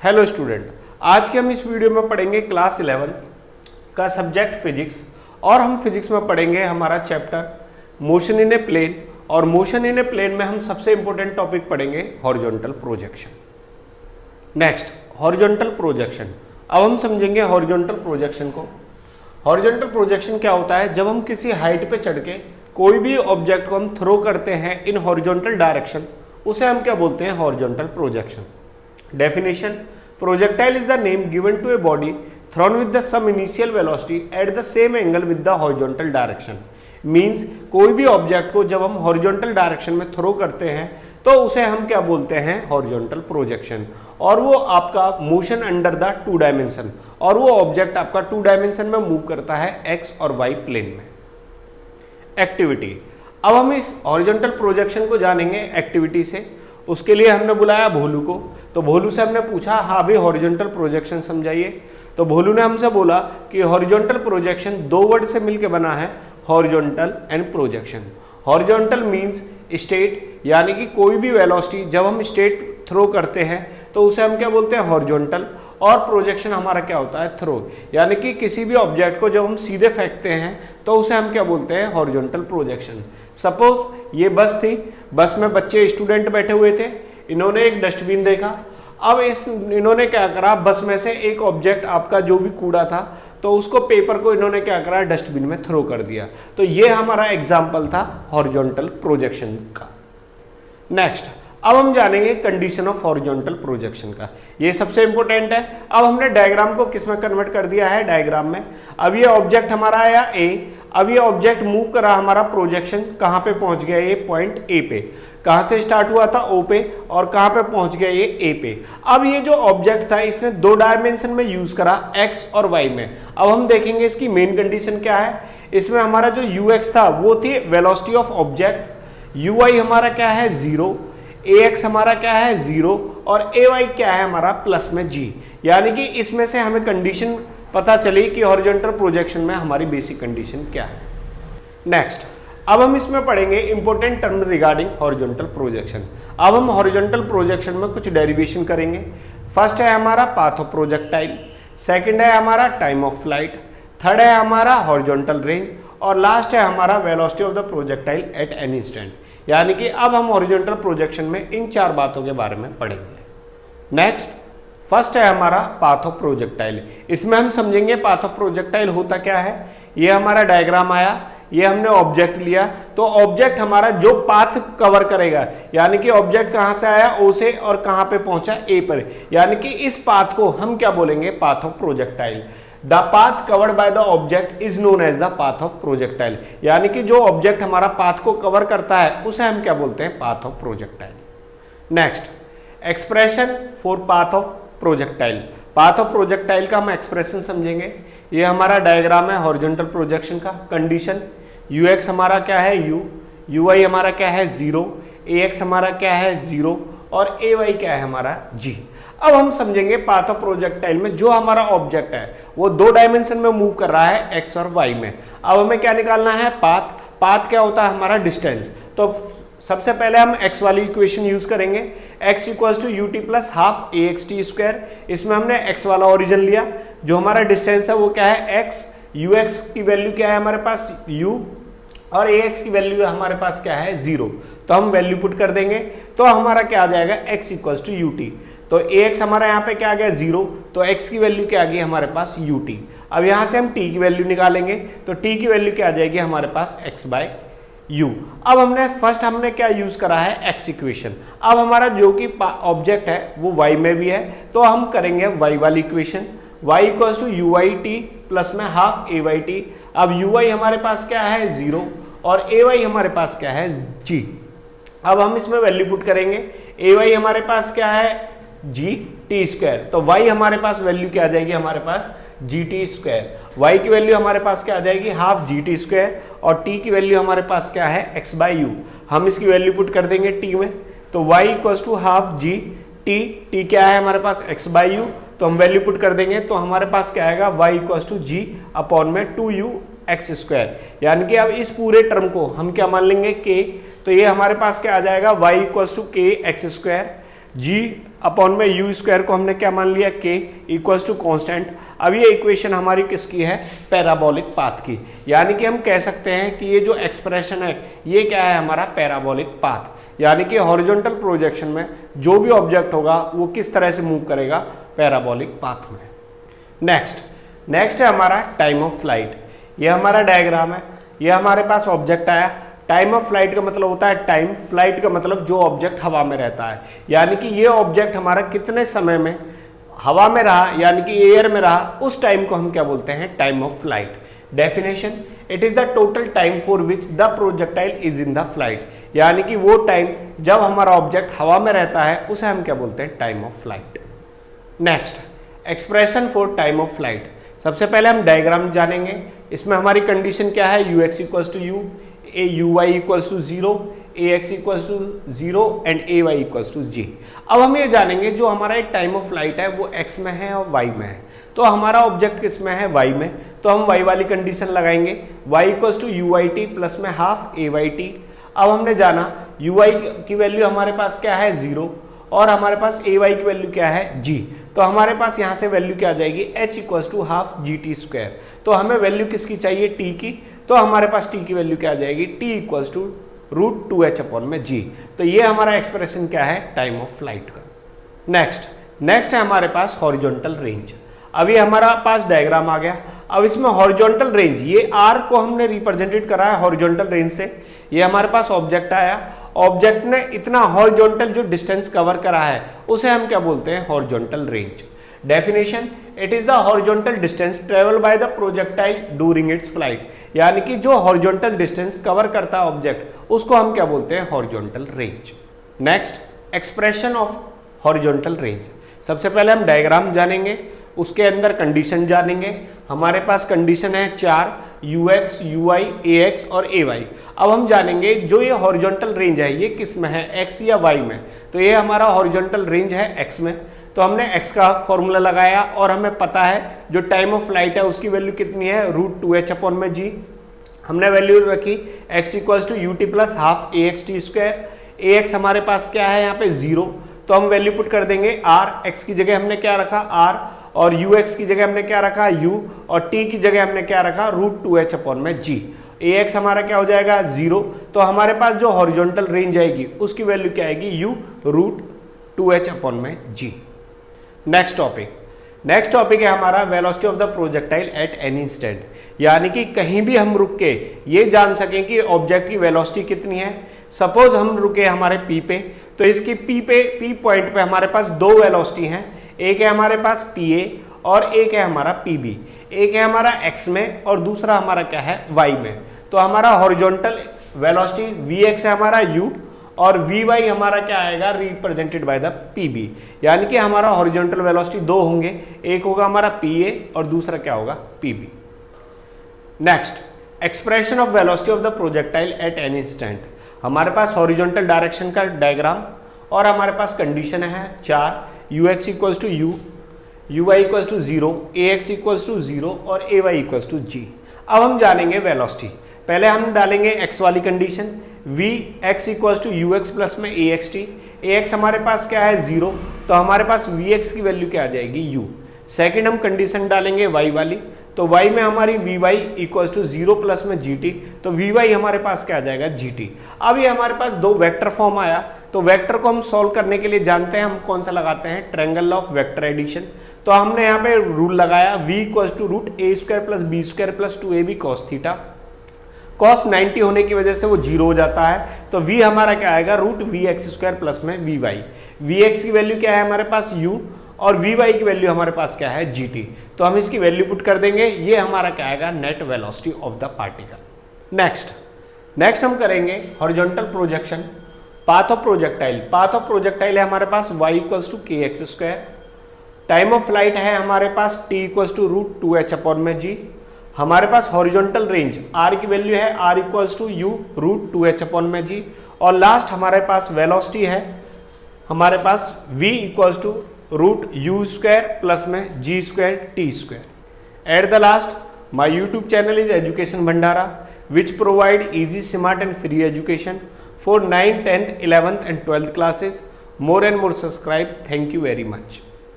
Hello student, आज के हम इस वीडियो में पढ़ेंगे क्लास 11 का सब्जेक्ट फिजिक्स और हम फिजिक्स में पढ़ेंगे हमारा chapter motion in a plane. और मोशन इन ए प्लेन में हम सबसे इंपॉर्टेंट टॉपिक पढ़ेंगे horizontal projection. Next, horizontal projection. अब हम समझेंगे हॉरिजॉन्टल प्रोजेक्शन को। हॉरिजॉन्टल प्रोजेक्शन क्या होता है? जब हम किसी हाइट पे चढ़ के कोई भी ऑब्जेक्ट को हम थ्रो करते हैं इन हॉरिजॉन्टल डायरेक्शन, उसे हम क्या बोलते हैं? Horizontal projection. Definition: projectile is the name given to a body thrown with the some initial velocity at the same angle with the horizontal direction. Means कोई भी ऑब्जेक्ट को जब हम हॉरिजॉन्टल डायरेक्शन में थ्रो करते हैं तो उसे हम क्या बोलते हैं? Horizontal projection. और वो आपका motion under the two dimension, और वो ऑब्जेक्ट आपका टू डायमेंशन में मूव करता है एक्स और वाई प्लेन में। एक्टिविटी। अब हम इस हॉरिजॉन्टल प्रोजेक्शन को जानेंगे एक्टिविटी से। उसके लिए हमने बुलाया भोलू को। तो भोलू से हमने पूछा, हाँ भाई हॉरिजॉन्टल प्रोजेक्शन समझाइए। तो भोलू ने हमसे बोला कि हॉरिजॉन्टल प्रोजेक्शन दो वर्ड से मिलकर बना है, horizontal and projection. Horizontal means state, यानी कि कोई भी वेलोसिटी जब हम स्टेट थ्रो करते हैं तो उसे हम क्या बोलते हैं? हॉरिजॉन्टल। और प्रोजेक्शन हमारा क्या होता है? थ्रो, यानी कि किसी भी ऑब्जेक्ट को जब हम सीधे फेंकते हैं तो उसे हम क्या बोलते हैं? Horizontal projection. सपोज ये बस थी, बस में बच्चे स्टूडेंट बैठे हुए थे, इन्होंने एक डस्टबिन देखा। अब इन्होंने क्या करा, बस में से एक ऑब्जेक्ट आपका जो भी कूड़ा था तो उसको पेपर को इन्होंने क्या करा? डस्टबिन में थ्रो कर दिया। तो ये हमारा एग्जाम्पल था हॉरिजॉन्टल प्रोजेक्शन का। नेक्स्ट, अब हम जानेंगे कंडीशन ऑफ हॉरिजॉन्टल प्रोजेक्शन का। ये सबसे इंपॉर्टेंट है। अब हमने डायग्राम को किस में कन्वर्ट कर दिया है? डायग्राम में। अब ये ऑब्जेक्ट हमारा आया ए, अब ये ऑब्जेक्ट मूव करा, हमारा प्रोजेक्शन कहाँ पे पहुंच गया? ये पॉइंट ए पे। कहाँ से स्टार्ट हुआ था? ओ पे, और कहाँ पे पहुंच गया? ये ए पे। अब ये जो ऑब्जेक्ट था इसने दो डायमेंशन में यूज करा, एक्स और वाई में। अब हम देखेंगे इसकी मेन कंडीशन क्या है। इसमें हमारा जो यू एक्स था वो थी velocity of object, u y हमारा क्या है? 0, ए एक्स हमारा क्या है? 0, और ए वाई क्या है हमारा? प्लस में जी। यानी कि इसमें से हमें कंडीशन पता चली कि हॉरिजॉन्टल प्रोजेक्शन में हमारी बेसिक कंडीशन क्या है। नेक्स्ट, अब हम इसमें पढ़ेंगे important term regarding horizontal projection. अब हम हॉरिजॉन्टल प्रोजेक्शन में कुछ डेरिवेशन करेंगे। फर्स्ट है हमारा पाथ ऑफ प्रोजेक्टाइल, सेकंड है हमारा टाइम ऑफ फ्लाइट, थर्ड है हमारा हॉरिजॉन्टल रेंज, और लास्ट है हमारा velocity of the projectile at any instant. यानी कि अब हम हॉरिजॉन्टल प्रोजेक्शन में इन चार बातों के बारे में पढ़ेंगे। नेक्स्ट, फर्स्ट है हमारा पाथ ऑफ प्रोजेक्टाइल। इसमें हम समझेंगे पाथ ऑफ प्रोजेक्टाइल होता क्या है। ये हमारा डायग्राम आया, ये हमने ऑब्जेक्ट लिया, तो ऑब्जेक्ट हमारा जो पाथ कवर करेगा, यानी कि ऑब्जेक्ट कहां से आया? ओ से, और कहां पे पहुंचा? ए पर। यानी कि इस पाथ को हम क्या बोलेंगे? Path of projectile. The path covered by the object is known as the path of projectile. यानी कि जो ऑब्जेक्ट हमारा पाथ को कवर करता है उसे हम क्या बोलते हैं? Path of projectile. Next, expression for path of projectile. Path of projectile का हम एक्सप्रेशन समझेंगे। ये हमारा डायग्राम है हॉरिजॉन्टल प्रोजेक्शन का। कंडीशन, यू एक्स हमारा क्या है? यू, यू वाई हमारा क्या है? 0, ए एक्स हमारा क्या है? 0, और ए वाई क्या है हमारा? जी। अब हम समझेंगे पाथ ऑफ प्रोजेक्टाइल में जो हमारा ऑब्जेक्ट है वो दो डायमेंशन में मूव कर रहा है, एक्स और वाई में। अब हमें क्या निकालना है? पाथ। पाथ क्या होता है? हमारा डिस्टेंस। तो सबसे पहले हम x वाली इक्वेशन यूज करेंगे, x equals to u t plus half a x t square. इसमें हमने x वाला ओरिजिन लिया, जो हमारा डिस्टेंस है वो क्या है? x। यू एक्स की वैल्यू क्या है हमारे पास? u, और ए एक्स की वैल्यू हमारे पास क्या है? 0। तो हम वैल्यू पुट कर देंगे तो हमारा क्या आ जाएगा? x equals to u t. तो ए एक्स हमारा यहाँ पे क्या आ गया? 0, तो x की वैल्यू क्या आ गई हमारे पास? U T. अब यहाँ से हम t की वैल्यू निकालेंगे, तो t की वैल्यू क्या आ जाएगी हमारे पास? x bye u। अब हमने क्या यूज करा है? x equation. अब हमारा जो कि ऑब्जेक्ट है वो y में भी है, तो हम करेंगे y वाली equation, y equals to u y t plus में हाफ ए वाई टी। अब यू वाई हमारे पास क्या है? 0, और ए वाई हमारे पास क्या है? g। अब हम इसमें वैल्यू पुट करेंगे, ए वाई हमारे पास क्या है? G t square. तो y हमारे पास वैल्यू क्या आ जाएगी हमारे पास? G t square. वाई की वैल्यू हमारे पास क्या आ जाएगी? हाफ जी टी स्क्वायर, और टी की वैल्यू हमारे पास क्या है? X by u. हम इसकी वैल्यू पुट कर देंगे टी में, तो y equals to half g t, t क्या है हमारे पास? X by you. तो हम वैल्यू पुट कर देंगे तो हमारे पास क्या आएगा? Y equals to g upon में 2u एक्स स्क्वायर। यानी कि अब इस पूरे टर्म को हम क्या मान लेंगे? के। तो ये हमारे पास क्या आ जाएगा? Y equals to k x square. Ji upon में यू स्क्वायर को हमने क्या मान लिया, के इक्वल्स टू कॉन्स्टेंट। अब ये इक्वेशन हमारी किसकी है, पैराबोलिक पाथ की। यानी कि हम कह सकते हैं कि ये जो एक्सप्रेशन है ये क्या है, हमारा पैराबोलिक पाथ। यानी कि हॉरिजॉन्टल प्रोजेक्शन में जो भी ऑब्जेक्ट होगा वो किस तरह से मूव करेगा, पैराबोलिक पाथ में। नेक्स्ट है हमारा टाइम ऑफ फ्लाइट। ये हमारा डायग्राम है, ये हमारे पास ऑब्जेक्ट आया। टाइम ऑफ फ्लाइट का मतलब होता है टाइम, फ्लाइट का मतलब जो ऑब्जेक्ट हवा में रहता है। यानी कि ये ऑब्जेक्ट हमारा कितने समय में हवा में रहा, यानी कि एयर में रहा, उस टाइम को हम क्या बोलते हैं, time of flight. Definition, it is the total time for which the projectile is in the flight. यानी कि वो टाइम जब हमारा ऑब्जेक्ट हवा में रहता है उसे हम क्या बोलते हैं, time of flight. Next, expression for time of flight. सबसे पहले हम डायग्राम जानेंगे। इसमें हमारी कंडीशन क्या है, u x equals to u, a u y equals to zero, a x equals to zero and a y equals to g. अब हम ये जानेंगे जो हमारा एक टाइम ऑफ फ्लाइट है वो एक्स में है और वाई में है। तो हमारा ऑब्जेक्ट किस में है, वाई में, तो हम वाई वाली कंडीशन लगाएंगे, y equals to u y t plus में हाफ ए वाई टी। अब हमने जाना यू वाई की वैल्यू हमारे पास क्या है, जीरो, और हमारे पास ए वाई की वैल्यू क्या है, जी। तो हमारे पास यहाँ से वैल्यू क्या आ जाएगी, h equals to half g t square. तो हमें वैल्यू किसकी चाहिए, t की, तो हमारे पास t की वैल्यू क्या आ जाएगी, t equals to root 2h upon में g। तो ये हमारा एक्सप्रेशन क्या है, टाइम ऑफ फ्लाइट का। नेक्स्ट है हमारे पास हॉरिजॉन्टल रेंज। अभी हमारा पास डायग्राम आ गया। अब इसमें हॉरिजॉन्टल रेंज, ये r को हमने रिप्रेजेंटेड करा है हॉरिजॉन्टल रेंज से। ये हमारे पास ऑब्जेक्ट आया, ऑब्जेक्ट ने इतना हॉरिजॉन्टल जो डिस्टेंस कवर करा है उसे हम क्या बोलते हैं, horizontal range. Definition, it is the horizontal distance travel by the projectile during its flight. यानी कि जो हॉरिजॉन्टल डिस्टेंस कवर करता है ऑब्जेक्ट उसको हम क्या बोलते हैं, horizontal range. Next, expression of horizontal range. सबसे पहले हम डायग्राम जानेंगे, उसके अंदर कंडीशन जानेंगे। हमारे पास कंडीशन है 4, ux, ui, ax और ay। अब हम जानेंगे जो ये हॉरिजॉन्टल रेंज है ये किस में है, x या y में। तो ये हमारा हॉरिजॉन्टल रेंज है x में। तो हमने x का फॉर्मूला लगाया और हमें पता है जो टाइम ऑफ फ्लाइट है उसकी वैल्यू कितनी है, रूट 2h अपॉन में g। हमने वैल्यू रखी x equals to u t plus half a x t square. ax हमारे पास क्या है यहाँ पे 0, तो हम वैल्यू पुट कर देंगे r। x की जगह हमने क्या रखा, r, और ux की जगह हमने क्या रखा, u, और t की जगह हमने क्या रखा, रूट 2h अपॉन में g। ax हमारा क्या हो जाएगा, 0। तो हमारे पास जो हॉरिजॉन्टल रेंज आएगी उसकी वैल्यू क्या आएगी, u रूट 2h अपॉन में g। नेक्स्ट टॉपिक है हमारा velocity of the projectile at any instant. यानी कि कहीं भी हम रुक के ये जान सकें कि ऑब्जेक्ट की वेलोसिटी कितनी है। सपोज हम रुके हमारे p पे, तो इसकी p पॉइंट पे हमारे पास दो वेलोसिटी हैं, एक है हमारे पास pa और एक है हमारा pb। एक है हमारा x में और दूसरा हमारा क्या है, y में। तो हमारा हॉरिजॉन्टल वेलोसिटी vx है हमारा u और vy हमारा क्या आएगा, रिप्रेजेंटेड बाय द pb। यानी कि हमारा हॉरिजॉन्टल वेलोसिटी दो होंगे, एक होगा हमारा pa और दूसरा क्या होगा, pb। Next, expression of velocity of the projectile at any instant. हमारे पास हॉरिजॉन्टल डायरेक्शन का डायग्राम और हमारे पास कंडीशन है 4, ux equals to u, uy equals to 0, ax equals to 0 और ay इक्वल्स टू g। अब हम जानेंगे वेलोसिटी। पहले हम डालेंगे x वाली condition, vx equals to ux plus में axt। ax हमारे पास क्या है, 0, तो हमारे पास vx की वैल्यू क्या आ जाएगी, u। सेकेंड हम कंडीशन डालेंगे y वाली, तो y में हमारी vy इक्वल्स टू 0 प्लस में gt, तो vy हमारे पास क्या आ जाएगा, gt। अब ये हमारे पास दो वेक्टर फॉर्म आया, तो वेक्टर को हम सॉल्व करने के लिए जानते हैं हम कौन सा लगाते हैं, ट्रायंगल ऑफ वेक्टर एडिशन। तो हमने यहाँ पे रूल लगाया v equals to root a square plus b square plus 2ab cos theta. Cos 90 होने की वजह से वो 0 हो जाता है, तो v हमारा क्या आएगा, root v x square plus में vy। vx की वैल्यू क्या है हमारे पास, u, और vy की वैल्यू हमारे पास क्या है, gt। तो हम इसकी वैल्यू पुट कर देंगे, ये हमारा क्या आएगा, net velocity of the particle. Next हम करेंगे horizontal projection, path of projectile. Path of projectile है हमारे पास y equals to k x square. Time of flight है हमारे पास t equals to root 2h upon में g। हमारे पास हॉरिजॉन्टल रेंज r की वैल्यू है r equals to u root 2h upon में g। और लास्ट हमारे पास वेलोसिटी है हमारे पास v equals to root u square plus में g square t square. At the last, my YouTube channel is education Bhandara which provide easy, smart and free education for 9th, 10th, 11th and 12th classes more and more subscribe. Thank you very much.